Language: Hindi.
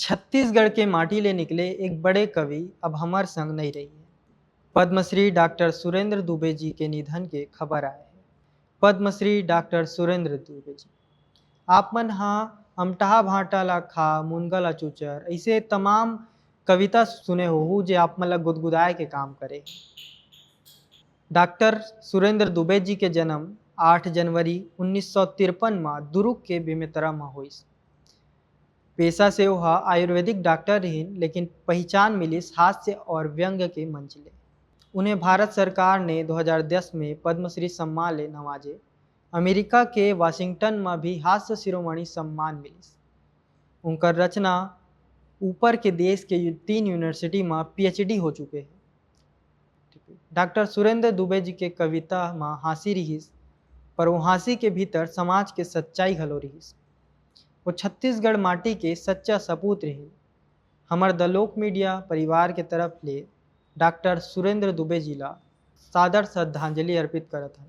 छत्तीसगढ़ के माटी ले निकले एक बड़े कवि अब हमार संग नहीं रही है। पद्मश्री डॉक्टर सुरेंद्र दुबे जी के निधन के खबर आए हैं। पद्मश्री डॉक्टर सुरेंद्र दुबे जी आप मन हाँ अमटहा भाटा ला खा मुनगा ला चूचर ऐसे तमाम कविता सुने हो जे आप मन ला गुदगुदाए के काम करे। डॉक्टर सुरेंद्र दुबे जी के जन्म 8 जनवरी 1953 में दुर्ग के बेमेतरा में हुईस। पेशा से वह आयुर्वेदिक डॉक्टर रही, लेकिन पहचान मिली हास्य और व्यंग के मंच ले। उन्हें भारत सरकार ने 2010 में पद्मश्री सम्मान ले नवाजे। अमेरिका के वाशिंगटन में भी हास्य शिरोमणि सम्मान मिली। उनकर रचना ऊपर के देश के 3 यूनिवर्सिटी में पीएचडी हो चुके हैं। डॉक्टर सुरेंद्र दुबे जी के कविता में हंसी रहीस, पर वो हंसी के भीतर समाज के सच्चाई घलो रहीस। वो छत्तीसगढ़ माटी के सच्चा सपूत रही। हमार द लोक मीडिया परिवार के तरफ ले डॉक्टर सुरेंद्र दुबे जी ला सादर श्रद्धांजलि अर्पित करत है।